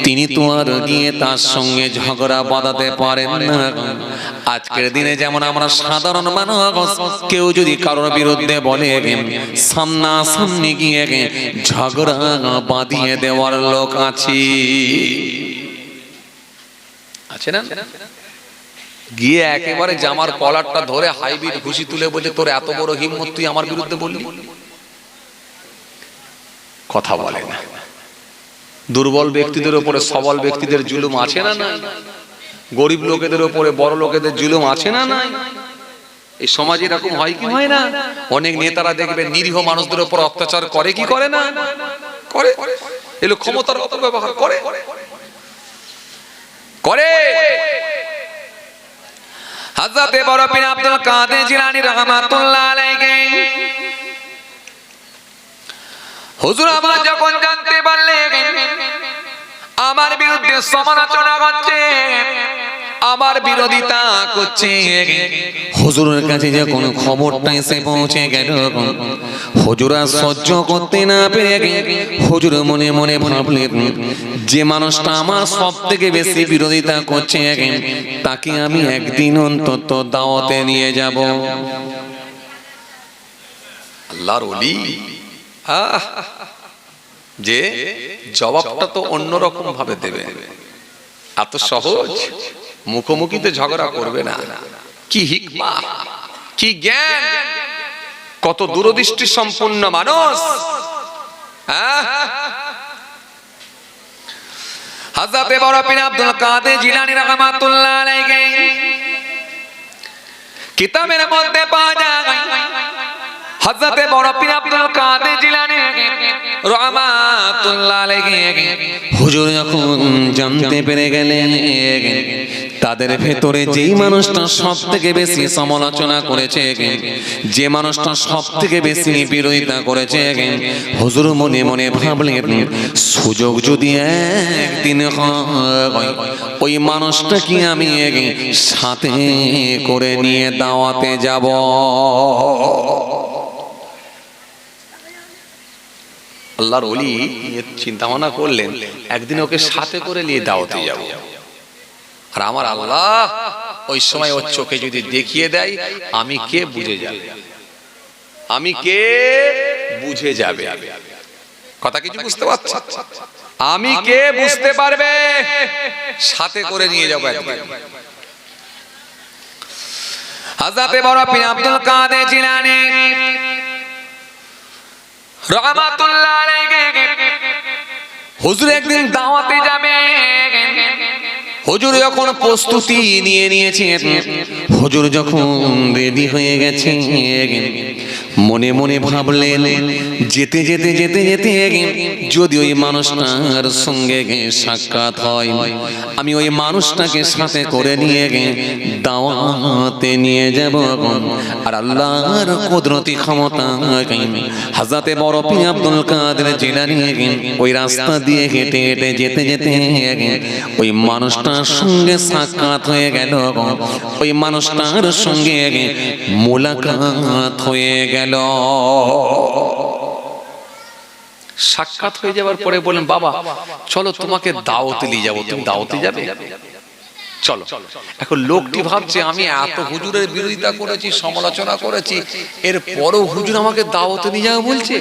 তিনি তো আর গিয়ে তার সঙ্গে ঝগড়া বাঁধাতে পারেন না। আজকের দিনে যেমন আমরা সাধারণ মানুষ, কেউ যদি কারোর বিরুদ্ধে বলে, সামনাসামনি গিয়ে ঝগড়া বাঁধিয়ে দেওয়ার লোক আছে না? গিয়ে একেবারে জামার কলারটা ধরে হাইব্রিড ঘুষি তুলে বলে, তোর এত বড় হিম্মত, তুই আমার বিরুদ্ধে বললি? কথা বলে না। দুর্বল ব্যক্তিদের উপরে সবল ব্যক্তিদের জুলুম আছে না নাই? গরিব লোকেদের উপরে বড় লোকেদের জুলুম আছে না নাই? এই সমাজে এরকম হয় কি হয় না? অনেক নেতারা দেখবে নিরীহ মানুষদের উপর অত্যাচার করে কি করে না? করে। এলো ক্ষমতার অপব্যবহার করে করে। হযরতে বড় পীর আব্দুল কাদের জিলানী রাহমাতুল্লাহ আলাইহি, হুজুর আমার যখন জানতে পারলেন আমার বিরুদ্ধে সমালোচনা করছে, আমার বিরোধিতা করছে, হুজুরের কাছে যখন খবরটা এসে পৌঁছে গেল, হুজুর আর সহ্য করতে না পেরে হুজুর মনে মনে ভাবলেন, যে মানুষটা আমার সব থেকে বেশি বিরোধিতা করছে, তাকে আমি একদিন অন্তত দাওয়াতে নিয়ে যাব। আল্লাহর ওলি যে জবাবটা তো অন্যরকম ভাবে দেবে, এত সহজ মুখোমুখিতে ঝগড়া করবে না। কি হিকমা, কি জ্ঞান, কত দূরদৃষ্টি সম্পন্ন মানুষ। হযরতে বড় পীর আব্দুল কাদের জিলানী রাহমাতুল্লাহ আলাইহি কিতাবের মধ্যে পাওয়া যায়, হযরতে বড় পীর আব্দুল কাদের জিলানী রাহমাতুল্লাহ আলাইহি হুজুর যখন জানতে পেরে গেলেন তাদের ভেতরে যেই মানুষটা সব থেকে বেশি সমালোচনা করেছে, যে মানুষটা সব থেকে বেশি বিরোধিতা করেছে, হুজুর মনে মনে ভাবলেন, সুযোগ যদি একদিন হয় ওই মানুষটা কি আমি সাথে করে নিয়ে দাওয়াতে যাব। আল্লাহর ওলি চিন্তা ভাবনা করলেন, একদিন ওকে সাথে করে নিয়ে দাওয়াতে যাব। আর আমার আল্লাহ ওই সময় ওর চোখে যদি দেখিয়ে দেয়, আমি কে বুঝে যাবে, আমি কে বুঝে যাবে। কথা কিছু বুঝতে পারছো? আমি কে বুঝতে পারবে, সাথে করে নিয়ে যাব একদিন। হযরতে বড় পীর আব্দুল কাদের জিলানী রাহমাতুল্লাহ আলাইহি হুজুর একদিন দাওয়াতে যাবে। হুজুর যখন প্রস্তুতি নিয়ে নিয়েছেন, হুজুর যখন রেডি হয়ে গেছে, মনে মনে ভাবলেন, যেতে যেতে যেতে যেতে যদি ওই মানুষটার সঙ্গে সাক্ষাৎ হয়, আমি ওই মানুষটাকে সাথে করে নিয়ে দাওয়াতে নিয়ে যাব। আর আল্লাহর কুদরতি ক্ষমতা, হযরতে বড় পীর আব্দুল কাদের জিলানী ওই রাস্তা দিয়ে হেঁটে হেঁটে যেতে যেতে ওই মানুষটার সঙ্গে সাক্ষাৎ হয়ে গেল, ওই মানুষটার সঙ্গে মোলাকাত হয়ে গেল। সাক্ষাৎ হয়ে যাওয়ার পরে বললেন, বাবা চলো তোমাকে দাওয়াতে নিয়ে যাবো, তুমি দাওয়াতে যাবে, চলো। এখন লোকটি ভাবছে, আমি এত হুজুরের বিরোধিতা করেছি, সমালোচনা করেছি, এর পরও হুজুর আমাকে দাওয়াতে নিয়ে যাবো বলছে,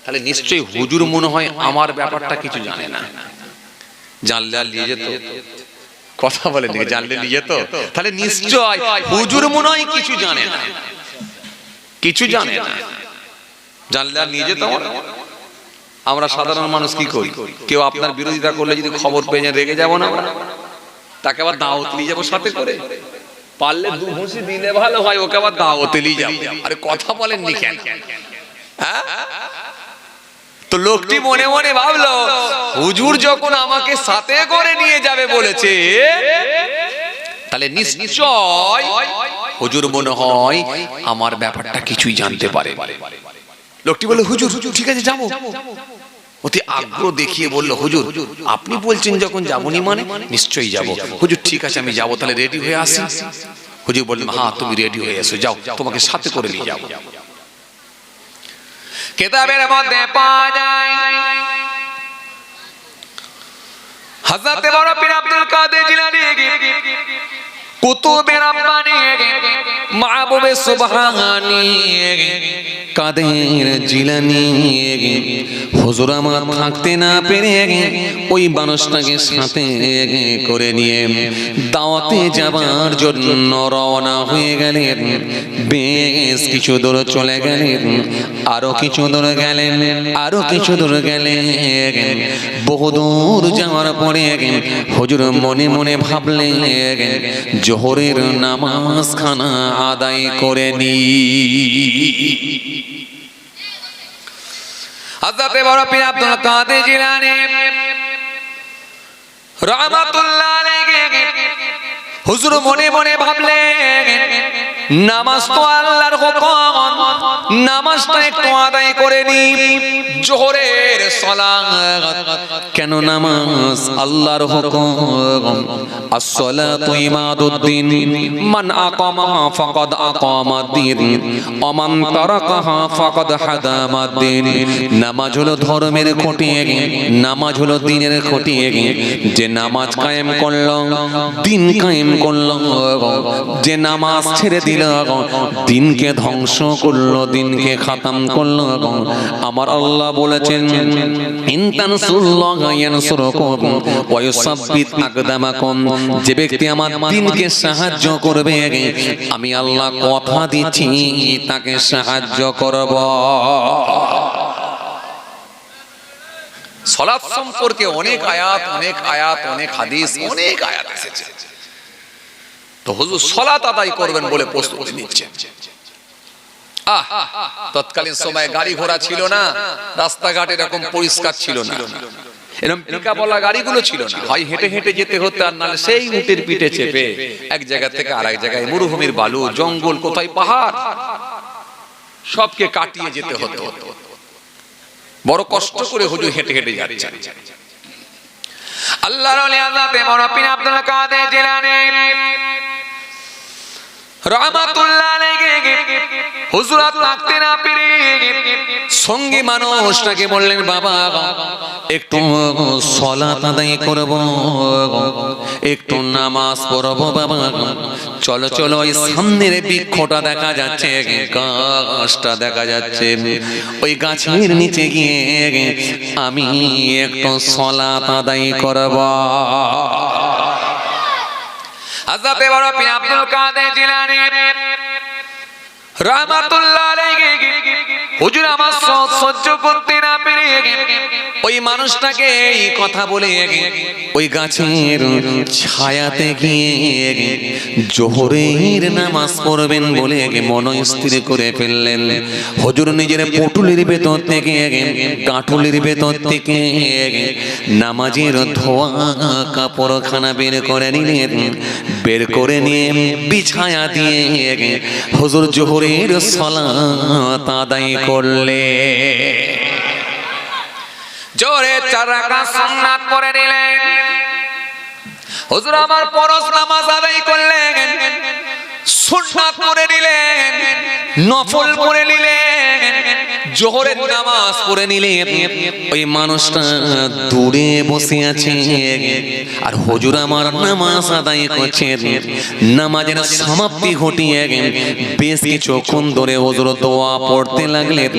তাহলে নিশ্চয়ই হুজুর মনে হয় আমার ব্যাপারটা কিছু জানে না। জানলে আর নিয়ে যেত? কথা বলে নি, জানলে নিয়ে যেত? তাহলে নিশ্চয় হুজুর মনে হয় কিছু জানে না, কিছু জানে না, জানলে আর নিয়ে যেত? আমরা সাধারণ মানুষ কি করি, কেউ আপনার বিরোধিতা করলে যদি খবর পেয়ে রেগে যাব না, তাকে আবার দাওয়াত নিয়ে যাবো সাথে করে, পারলে দু ঘুষি দিলে ভালো হয়, ওকে আবার দাওয়াতে নিয়ে যাবো। আরে কথা বলেননি কেন? হ্যাঁ, তো লোকটি মনে মনে ভাবলো, হুজুর যখন আমাকে সাথে করে নিয়ে যাবে বলেছে, তাহলে নিশ্চয় হুজুর মনে হয় আমার ব্যাপারটা কিছুই জানতে পারে। লোকটি বলে, হুজুর ঠিক আছে যাবো। অতি আগ্রহ দেখিয়ে বলল, হুজুর আপনি বলছেন যখন যাবনি মানে নিশ্চয়ই যাব। হুজুর ঠিক আছে আমি যাবো, তাহলে রেডি হয়ে আসি। হুজুর বললেন, হ্যাঁ তুমি রেডি হয়ে এসো, যাও তোমাকে সাথে করে নিয়ে যাবো। কিতাবের মধ্যে পাওয়া যায়, হযরতে বড় পীর আব্দুল কাদের জিলানী কুতুবে রাব্বানী মাহবুবে সুবহানী কাদের জিলানী হুজুর আমার থাকতে না পেরে ওই মানুষটাকে সাথে করে নিয়ে দাওয়াতে যাবার জন্য রওনা হয়ে গেলেন। বেশ কিছু দূর চলে গেলেন, আরো কিছু দূর গেলেন, আরো কিছু দূর গেলেন। বহুদূর যাওয়ার পরে হুজুর মনে মনে ভাবলেন জোহরের নামাজ খানা আদায় করে নি। হযরতে বড় পীর আব্দুল কাদের জিলানী রাহমাতুল্লাহ আলাইহি হুজুর মনে মনে ভাবলেন নামাজ তো আল্লাহর হুকুম, নামাজটা একটু আদায় করে নি। জোহরের সালাত কেন নামাজ আল্লাহর হুকুম। আসসালাতু ইমাদুদ্দিন মান আকামাহা ফাকাদ আকামাদ্দিন ওয়া মান তারাকাহা ফাকাদ হাদামাদ্দিন। নামাজ হলো ধর্মের খুঁটি, নামাজ হলো দ্বীনের খুঁটি। যে নামাজ কায়েম করলো দ্বীন কায়েম করলো, যে নামাজ ছেড়ে দিল দ্বীনকে ধ্বংস করলো, দ্বীনকে খতম করলো। আমার আল্লাহ বলেছেন ইন তানসুরুল্লাহা ইয়ানসুরকুম ওয়া ইউসাব্বিত আকদামাকুম। যে ব্যক্তি আমার দ্বীনকে সাহায্য করবে আমি আল্লাহ কথা দিচ্ছি তাকে সাহায্য করব। সালাত সম্পর্কে অনেক আয়াত, অনেক হাদিস, অনেক আয়াত এসেছে। তো হুজুর সালাত আদায় করবেন বলে প্রস্তুতি নিচ্ছেন। তৎকালীন সময় গাড়ি ঘোড়া ছিল না, রাস্তাঘাট এরকম পরিষ্কার ছিল না, এরকম পিকআপওয়ালা গাড়িগুলো ছিল না। হয় হেঁটে হেঁটে যেতে হতো, আর নাহলে সেই উটের পিঠে চেপে এক জায়গা থেকে আরেক জায়গায়, মরুভূমির বালু, জঙ্গল, কোথায় পাহাড়, সবকে কাটিয়ে যেতে হতো। বড় কষ্ট করে হুজুর হেঁটে হেঁটে যাচ্ছেন। আল্লাহর ওলি হযরত বড় পীর আব্দুল কাদের জিলানী রাহমাতুল্লাহ আলাইহি হুজুর থাকতে না পেরে সঙ্গী মানুষটাকে বললেন বাবা একটু সালাত আদায় করব, একটু নামাজ পড়ব বাবা। চলো চলো, ওই সামনের বৃক্ষটা দেখা যাচ্ছে, গাছটা দেখা যাচ্ছে, ওই গাছের নিচে গিয়ে আমি একটু সালাত আদায় করব। হযরত বড় পীর আব্দুল কাদের জিলানী রাহমাতুল্লাহ আলাইহি হুজুর আমার সহ্য করতে না পেরে ওই মানুষটাকে এই কথা বলে ওই গাছের ছায়াতে গিয়ে জোহরের নামাজ পড়বেন বলে মন স্থির করে ফেললেন। হুজুর নিজের পুটুলির ভেতর থেকে, কাঠুলির ভেতর থেকে নামাজের ধোয়া কাপড়খানা বের করে নিলেন। বের করে নিয়ে বিছায়া দিয়ে হুজুর জোহরের সালাত আদায় করলে। জোরে 4 রাকাত সুন্নাত পড়ে নিলেন। হুজুর আমার ফরজ নামাজ আদায় করলেন, সুন্নাত পড়ে নিলেন, নফল পড়ে নিলেন, জোহরের নামাজ পড়ে নিলেন। ওই মানুষটা দূরে বসে আছে আর হুজুর আমার নামাজ আদায় করছেন। নামাজের সমাপ্তি ঘটিয়ে বেশ কিছুক্ষণ ধরে হুজুর দোয়া পড়তে লাগলেন,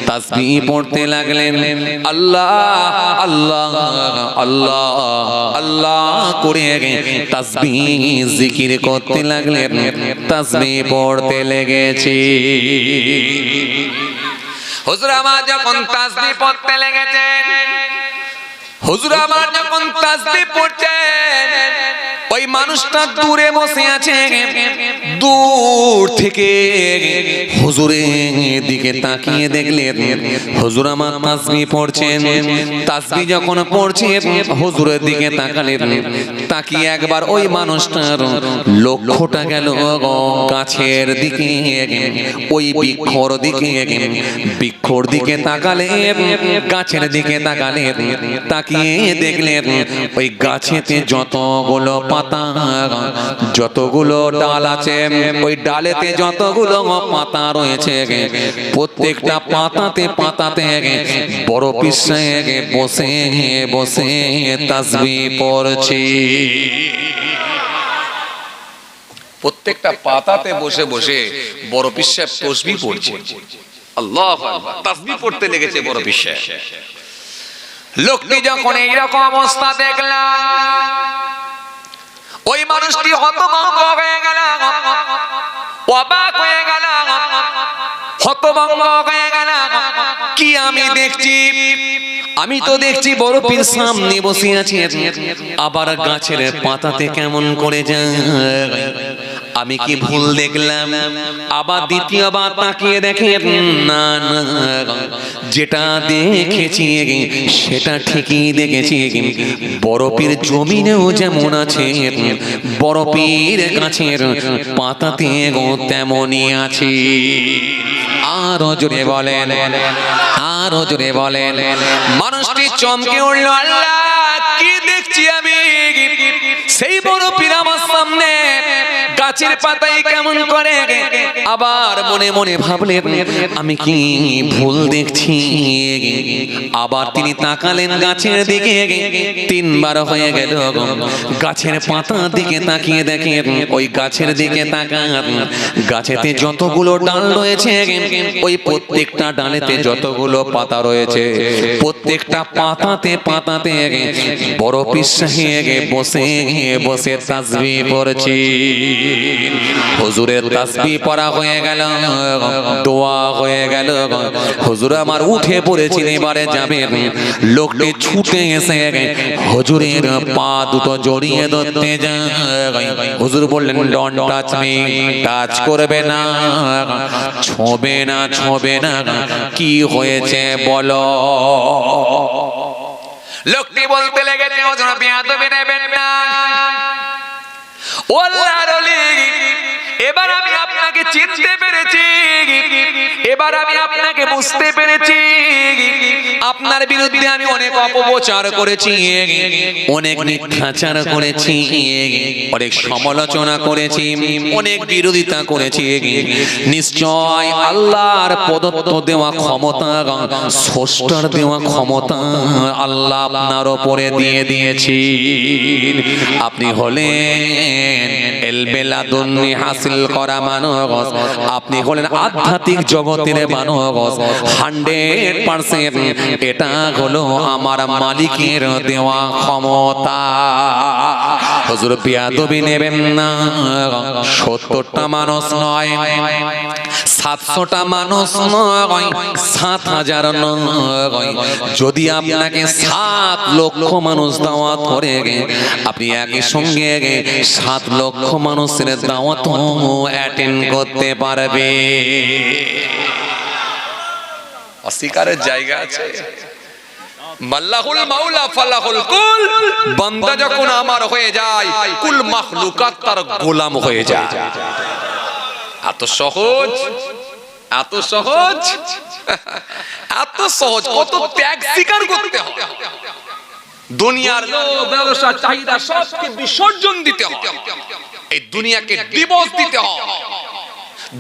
তাসবিহ পড়তে লাগলেন। আল্লাহ আল্লাহ আল্লাহ আল্লাহ করে তাসবিহ জিকির করতে লাগলেন, তাসবিহ পড়তে লেগেছে। হুজুর আমার যখন তাসবিহ পড়তে লেগেছেন, হুজুর আমার যখন তাসবিহ পড়ছেন, ওই মানুষটা দূরে বসে আছে। দূর থেকে হুজুরের দিকে তাকিয়ে দেখলেন হুজুর আমার তাসবিহ পড়ছেন। তাসবিহ যখন পড়ছেন হুজুরের দিকে তাকালেন, তাকিয়ে একবার ওই মানুষটার লক্ষ্যটা গেল গাছের দিকে, ওই বৃক্ষর দিকে। বৃক্ষর দিকে তাকালেন, গাছের দিকে তাকালেন, তাকিয়ে দেখলেন ওই গাছেতে যতগুলো পাতা, যতগুলো ডাল আছে ওই ডালেতে যতগুলো পাতা রয়েছে প্রত্যেকটা পাতাতে পাতাতে বড় পীর সাহেব বসে বসে তাসবিহ পড়ছে। প্রত্যেকটা পাতাতে বসে বসে বড় পীর সাহেব তাসবিহ পড়ছে। আল্লাহু আকবার, তাসবিহ পড়তে লেগেছে বড় পীর সাহেব। লোকটি যখন এইরকম অবস্থা দেখলাম, ওই মানুষটি হতভম্ব হয়ে গেল, অবাক হয়ে গেল, হতভম্ব হয়ে গেল। কি আমি দেখছি? আমি তো দেখছি বড় পীর সামনে বসে আছে, আবার গাছের পাতাতে কেমন করে যায়। আমি কি ভুল দেখলাম? আবার দ্বিতীয়বার তাকিয়ে দেখে না না, যেটা দেখেছি সেটা ঠিকই দেখেছি। বড় পীর জমিনেও যেমন আছে, বড় পীর গাছের পাতাতে তেমনই আছে। আরো জোরে বলেন, আরো জোরে বলেন। মানুষটি চমকে উঠল, আল্লাহ কি দেখছি আমি? সেই বড় পীর আমার সামনে গাছের পাতায় কেমন করে। আবার মনে মনে ভাবলেন আমি কি ভুল দেখছি? আবার তিনি তাকালেন গাছের দিকে, তিনবার হয়ে গেল। গাছের পাতার দিকে তাকিয়ে দেখেন, ওই গাছের দিকে তাকান, গাছেতে যতগুলো ডাল রয়েছে ওই প্রত্যেকটা ডালেতে যতগুলো পাতা রয়েছে প্রত্যেকটা পাতাতে পাতাতে বড় পীর সাহেব বসে বসে তাসবিহ পড়ছে। হুজুরের তাসবিহ পড়া হয়ে গেল, দোয়া হয়ে গেল। হুজুর আমার উঠে পড়েছেন, এবারে যাবেন। লোকটি ছুটে এসে হুজুরের পা দুটো জড়িয়ে ধরতে যায়। হুজুর বললেন ডোন্ট টাচ মি, টাচ করবে না, ছোঁবে না, ছোঁবে না। কি হয়েছে বলো? লোকটি বলতে লেগেছে হুজুর বেয়াদবি নেবেন না, ও আল্লাহর ওলি, এবার আমি আপনাকে চিনতে পেরেছি, এবার আমি আপনাকে বুঝতে পেরেছি। আপনার বিরুদ্ধে আমি অনেক অপপ্রচার করেছি, অনেক মিথ্যাচার করেছি, অনেক সমালোচনা করেছি, অনেক বিরোধিতা করেছি। নিশ্চয় আল্লাহর প্রদত্ত দেওয়া ক্ষমতা, স্রষ্টার দেওয়া ক্ষমতা আল্লাহ আপনার উপরে দিয়ে দিয়েছি। আপনি হলেন ইলমে লাদুন্নি হাসিল করা মানুষ, আপনি হলেন আধ্যাত্মিক জগতের মানুষ 100%। এটা হলো আমার মালিকের দেওয়া ক্ষমতা। হুজুর বেয়াদবি নেবেন না, 70টা মানুষ নয়, 700টা মানুষ নয়, 7000 নয়। যদি আপনাকে 7 লক্ষ মানুষ দাওয়াত করে, আপনি একই সঙ্গে 7 লক্ষ মানুষের দাওয়াত অ্যাটেন্ড করতে পারবে। অস্বীকারের জায়গা আছে? মাল্লাহুল মাওলা ফালাহুল কুল, বান্দা যখন আমার হয়ে যায় কুল মাখলুকাত তার গোলাম হয়ে যায়। এত সহজ, এত সহজ, এত সহজ। কত ত্যাগ স্বীকার করতে হয়। দুনিয়ার লোভ, ব্যবসা, চাহিদা সবকে বিসর্জন দিতে হয়। এই দুনিয়াকে ডিভোর্স দিতে হয়,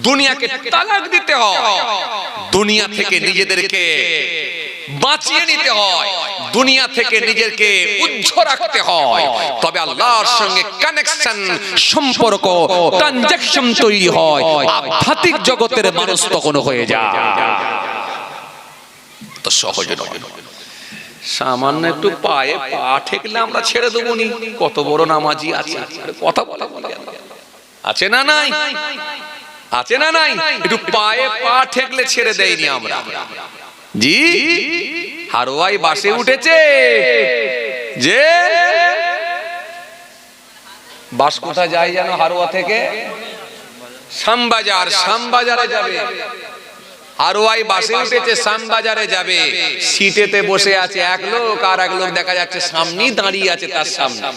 দুনিয়াকে তালাক দিতে হয়, দুনিয়া থেকে নিজেদেরকে বাঁচিয়ে নিতে হয়, দুনিয়া থেকে নিজেকে উজ্জ্বল রাখতে হয়। তবে আল্লাহর সঙ্গে কানেকশন, সম্পর্ক, ট্রানজাকশন তৈরি হয়। আধ্যাত্মিক জগতের মানুষ তখন হয়ে যায়। তো সহজ নয়। সামান্য একটু পায়ে পা ঠেকলে আমরা ছেড়ে দেবো নি? কত বড় নামাজি আছে, কথা বলা আছে না নাই? আছে না নাই? একটু পায়ে পা ঠেকলে ছেড়ে দেয়নি আমরা। জি, হারোয়াই বাসে উঠেছে, যে বাস কোথায় যায় জানো? হারোয়া থেকে শ্যামবাজার, শ্যামবাজারে যাবে। হারোয়াই বাসে উঠেছে, শ্যামবাজারে যাবে। সিটেতে বসে আছে এক লোক, আর এক লোক দেখা যাচ্ছে সামনেই দাঁড়িয়ে আছে তার সামনে।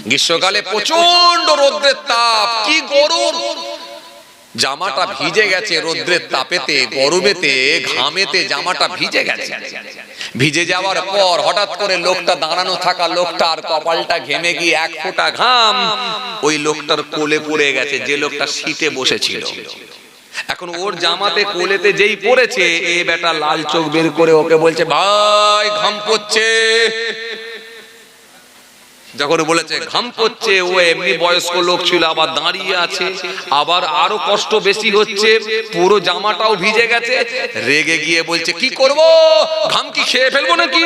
গ্রীষ্মকালে প্রচন্ড রোদ্রের তাপ, কি গরম। জামাটা ভিজে গেছে রোদ্রের তাপেতে, গরমেতে, ঘামেতে জামাটা ভিজে গেছে। ভিজে যাওয়ার পর হঠাৎ করে লোকটা দাঁড়ানো থাকা লোকটার কপালটা ঘেমে গিয়ে এক ফোঁটা ঘাম ওই লোকটার কোলে পড়ে গেছে, যে লোকটা সিটে বসেছিল। এখন ওর জামাতে কোলেতে যেই পড়েছে, এ বেটা লাল চোখ বের করে ওকে বলছে, ভাই ঘাম পড়ছে। যখন বলেছে ঘাম পড়ছে, ও এমনি বয়স্ক লোক ছিল, আবার দাঁড়িয়ে আছে, আবার আরো কষ্ট বেশি হচ্ছে, পুরো জামাটাও ভিজে গেছে। রেগে গিয়ে বলছে, কি করব, ঘাম কি খেয়ে ফেলবো নাকি?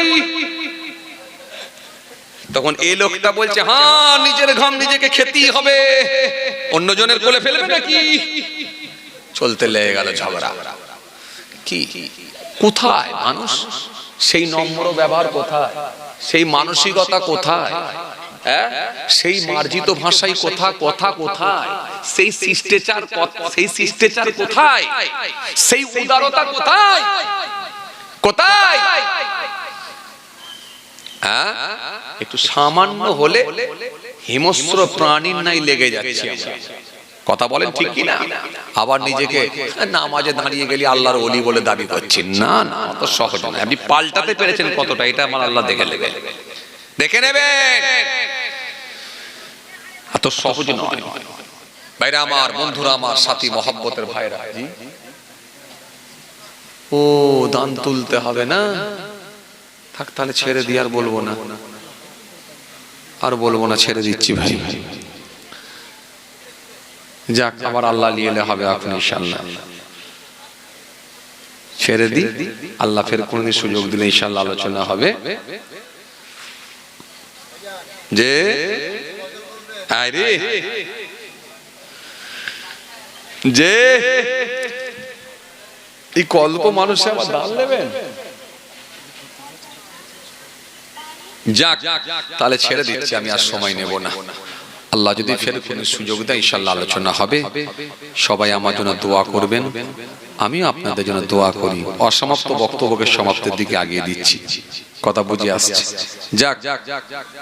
তখন এই লোকটা বলছে, হ্যাঁ নিজের ঘাম নিজেকে খেতেই হবে, অন্যজনের কোলে ফেলবে নাকি? চলতে লেগে গেল ঝগড়া। কি কোথায় মানুষ? সেই নম্র ব্যবহার কোথায়? সেই মানসিকতা কোথায়? সেই মার্জিত ভাষাই কথা কোথায়? সেই শিষ্টাচার কোথায়? সেই উদারতা কোথায়? একটু সামান্য হলে হিংস্র প্রাণীর নাই লেগে যাচ্ছে। কথা বলেন ঠিক কি না? আবার নিজেকে নামাজে দাঁড়িয়ে গেলে আল্লাহর ওলি বলে দাবি করছেন। না না, অত সহজ নয়। আপনি পাল্টাতে পেরেছেন কতটা, এটা আমার আল্লাহ দেখে নেবেন। এত সহজ নয় ভাইরা আমার, বন্ধুরা আমার, সাথী মহব্বতের ভাইরা। ও দান তুলতে হবে না, থাক তাহলে ছেড়ে দিয়ে আর বলবো না, ছেড়ে দিচ্ছি ভাই। যাক, আবার আল্লাহ নিয়ে হবে এখন ইনশাআল্লাহ। ছেড়ে দি, আল্লাহ ফের কোনদিন সুযোগ দিলে ইনশাআল্লাহ আলোচনা হবে। যে আরে যে এই কল্প মানুষে আবার দান নেবেন। যাক, তাহলে ছেড়ে দিচ্ছি, আমি আর সময় নেব না। আল্লাহ যদি ফের কোনো সুযোগ দেয় ইনশাআল্লাহ আলোচনা হবে। সবাই আমার জন্য দোয়া করবেন, আমিও আপনাদের জন্য দোয়া করি। অসমাপ্ত বক্তব্যকে সমাপ্তির দিকে আগিয়ে দিচ্ছি, কথা বুঝে আসছে। যাক,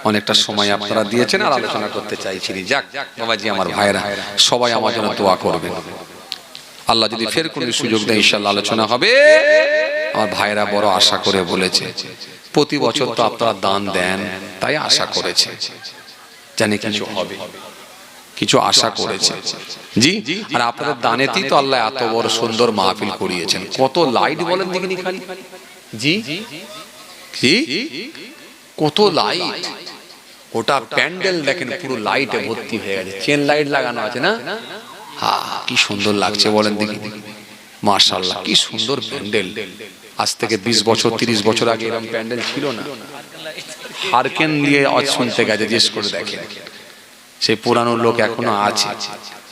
অনেকটা সময় আপনারা দিয়েছেন আর আলোচনা করতে চাইছিনি। যাক বাবাজি, আমার ভাইরা, সবাই আমার জন্য দোয়া করবেন। আল্লাহ যদি ফের কোনো সুযোগ দেয় ইনশাআল্লাহ আলোচনা হবে। আমার ভাইরা বড় আশা করে বলেছে, প্রতি বছর তো আপনারা দান দেন, তাই আশা করেছে, জানি কিছু হবে, কিছু আশা করেছে। জি, আর আপনাদের দানেতেই তো আল্লাহ এত বড় সুন্দর মাহফিল করিয়েছেন। কত লাইট বলেন দেখিনি খালি। জি জি, কত লাইট, ওটা প্যান্ডেল দেখেন পুরো লাইটে ভর্তি হয়ে গেছে, চেন লাইট লাগানো আছে না? হ্যাঁ, কি সুন্দর লাগছে বলেন দেখি। মাশাআল্লাহ, কি সুন্দর প্যান্ডেল। আজ থেকে 20 বছর 30 বছর আগে এরকম প্যান্ডেল ছিল না। হারকেন দিয়ে আজ শুনতে গেছে, জিজ্ঞেস করে দেখেন, সেই পুরানো লোক এখনো আছে,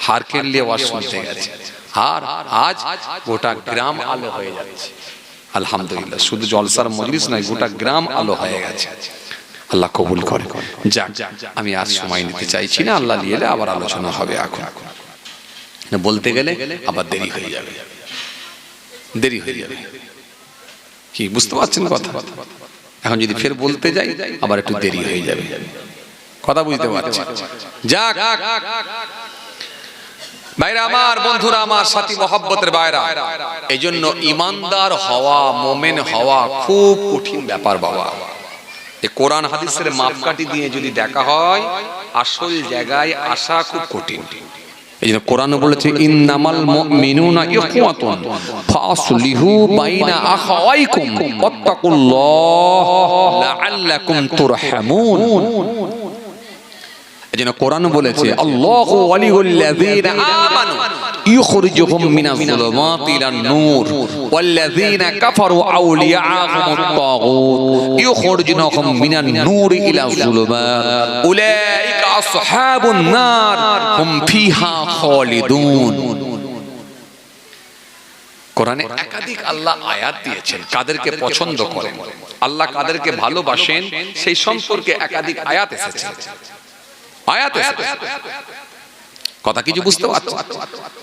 হারকেন দিয়ে আওয়াজ শুনতে গেছে। আর আজ গোটা গ্রাম আলো হয়ে যাচ্ছে। আলহামদুলিল্লাহ, শুধু জলসার মজলিস নয়, গোটা গ্রাম আলো হয়ে গেছে। আল্লাহ কবুল করে। যাক, আমি আজ সময় নিতে চাইছি না, আল্লাহ নিয়ে এলে আবার আলোচনা হবে। এখন বলতে গেলে আবার দেরি হয়ে যাবে। কি বুঝতে পারছেন কথা? এখন যদি ফের বলতে যাই আবার একটু দেরি হয়ে যাবে, কথা বুঝতে পারছেন? যাক ভাইরা আমার, বন্ধুরা আমার, সাথী মহব্বতের ভাইরা, এই জন্য ইমানদার হওয়া, মোমেন হওয়া খুব কঠিন ব্যাপার বাবা। এই কোরআন হাদিসের মাপকাঠি দিয়ে যদি দেখা হয়, আসল জায়গায় আসা খুব কঠিন। এই জন্য কোরআন বলেছে, ইন্নামাল মুমিনুনা ইখওয়াতুন ফাসলিহু বাইনা আখাওয়াইকুম ওয়াত্তাকুল্লাহ লাআল্লাকুম তুরহামুন। এই জন্য কোরআন বলেছে, আল্লাহু ওয়ালিউল্লাযীনা আমানু ইখরিজুহুম মিনাজ যুলুমাতি ইলান নূর ওয়াল্লাযীনা কাফারু আউলিয়াহুমুত তাগুত ইখরিজুহুম মিনান নূর ইলাজ যুলুমাত উলাইকা আসহাবুন নার হুম ফিহা খালিদুন। কোরআনে একাধিক আল্লাহ আয়াত দিয়েছেন, কাদেরকে পছন্দ করেন আল্লাহ, কাদেরকে ভালোবাসেন, সেই সম্পর্কে একাধিক আয়াত এসেছে। কথা কিছু বুঝতে পারছো?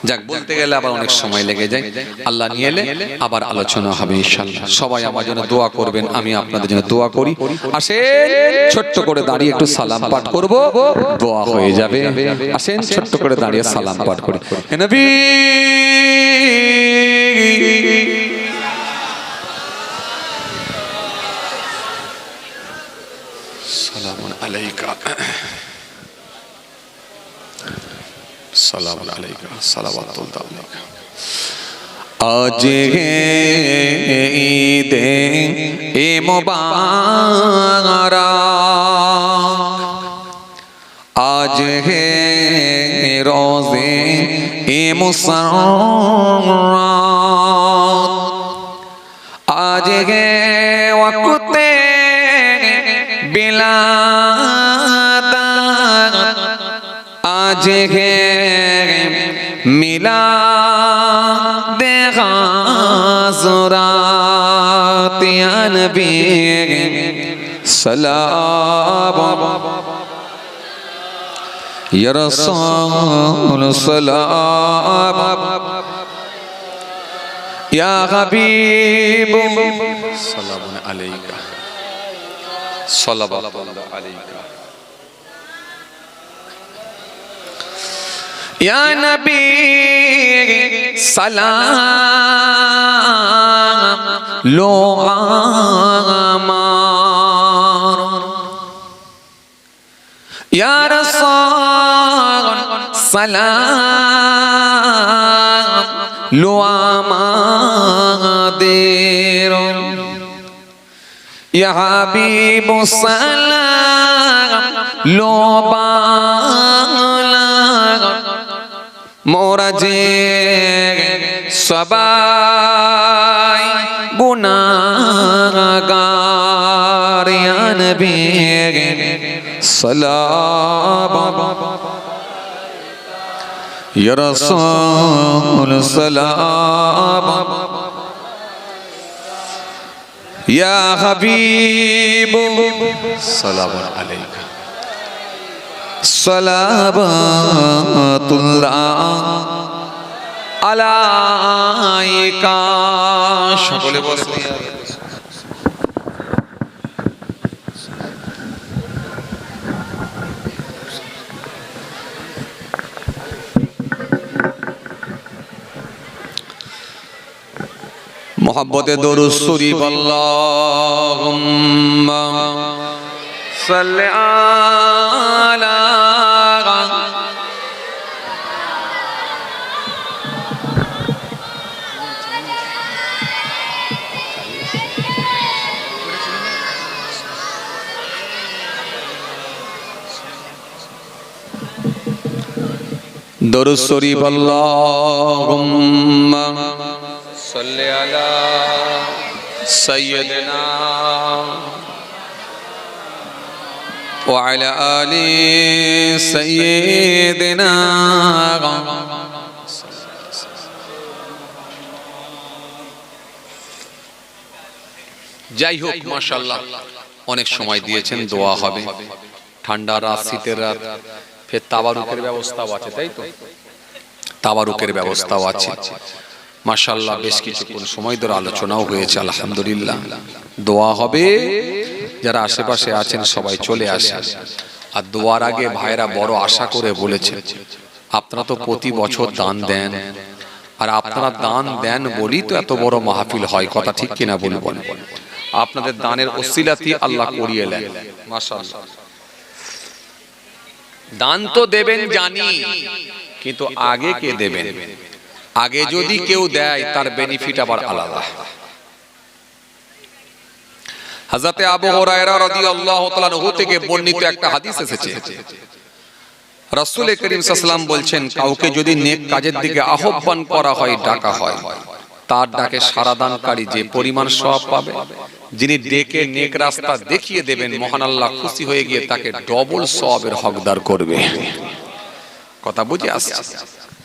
যাক, বলতে গেলে আবার অনেক সময় লেগে যায়। আল্লাহ নিয়ে এলে আবার আলোচনা হবে ইনশাআল্লাহ। সবাই আমার জন্য দোয়া করবেন, আমি আপনাদের জন্য দোয়া করি। আসেন ছোট্ট করে দাঁড়িয়ে একটু সালাম পাঠ করব, দোয়া হয়ে যাবে। আসেন ছোট্ট করে দাঁড়িয়ে সালাম পাঠ করি। হে নবী সালামুন আলাইকা, সালামুন আলাইকা, সালাওয়াতুল্লাহ আলাইকা। আজ হে ঈদে মুবারক, আজ হে রোজে মুসররত, আজ হে ওয়াক্তে বিলাদাত, আজ হে মিলাদ গাযরাত, ইয়া নবী সালাম, ইয়া রাসূল সালাম, ইয়া হাবিব সালামুন আলাইকা, সাল্লাল্লাহু আলাইকা, ইয়া নবী সালাম লো আমার, ইয়া রাসূল সালাম লো আমাদের, ইয়া হাবিব সালাম লো বালা, মোরা যে সবাই গুনাহগার, ইয়া নবী সালাম, ইয়া রাসূল সালাম, ইয়া হাবিব সালামুন আলাইকা, সালাওয়াতুল্লাহ আলাইকা। সকলে বলেন মোহাব্বতে দরুদ শরীফ, আল্লাহুম্মা সাল্লি আলা দরুদ শরীফ, আল্লাহুম্মা সাল্লি আলা সাইয়্যিদিনা ওয়া আলা আলি সাইয়্যিদিনা। যাই হোক, মাশাআল্লাহ অনেক সময় দিয়েছেন, দোয়া হবে। ঠান্ডা রাত, শীতের রাত, ফের তাবারুকের ব্যবস্থাও আছে, তাই তো? তাবারুকের ব্যবস্থাও আছে মাশাআল্লাহ। বেশ কিছুক্ষণ সময় ধরে আলোচনাও হয়েছে, আলহামদুলিল্লাহ। দোয়া হবে, যারা আশেপাশে আছেন সবাই চলে আসেন। আর দোয়ার আগে ভাইরা বড় আশা করে বলেছেন, আপনারা তো প্রতি বছর দান দেন, আর আপনারা দান দেন বলি তো এত বড় মাহফিল হয়, কথা ঠিক কিনা বলবেন? আপনাদের দানের ওসিলাতে আল্লাহ করিয়ে নেন মাশাআল্লাহ। দান তো দেবেন জানি, কিন্তু আগে কে দেবেন? আগে যদি কেউ দেয় তার বেনিফিট আবার আলাদা। হযরতে আবু হুরায়রা রাদিয়াল্লাহু তাআলা আনহু থেকে বর্ণিত একটা হাদিস এসেছে, রাসূল করিম সাল্লাল্লাহু আলাইহি ওয়াসাল্লাম বলছেন, কাউকে যদি নেক কাজের দিকে আহ্বান করা হয়, ডাকা হয়, তার ডাকে সাড়া দানকারী যে পরিমাণ সওয়াব পাবে, যিনি ডেকে নেক রাস্তা দেখিয়ে দেবেন, মহান আল্লাহ খুশি হয়ে গিয়ে তাকে ডবল সওয়াবের হকদার করবে। কথা বুঝে আসছে?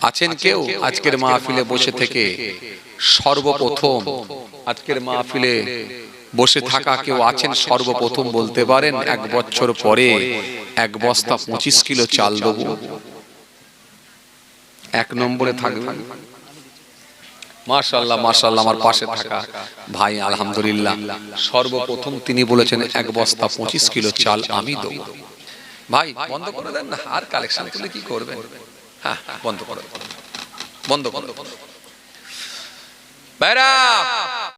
আছেন কেউ আজকের মাহফিলে বসে থেকে সর্বপ্রথম, আজকের মাহফিলে বসে থাকা কেউ আছেন সর্বপ্রথম বলতে পারেন 1 বছর পরে 1 বস্তা 25 কিলো চাল দেবো? এক নম্বরে থাকবে। মাশাআল্লাহ মাশাআল্লাহ, আমার পাশে থাকা ভাই আলহামদুলিল্লাহ সর্বপ্রথম তিনি বলেছেন 1 বস্তা 25 কিলো চাল আমি দেবো। ভাই বন্ধ করে দেন না, আর কালেকশন তুলে কি করবেন? হ্যাঁ বন্ধ করে বন্ধ বন্ধ। ভাইরা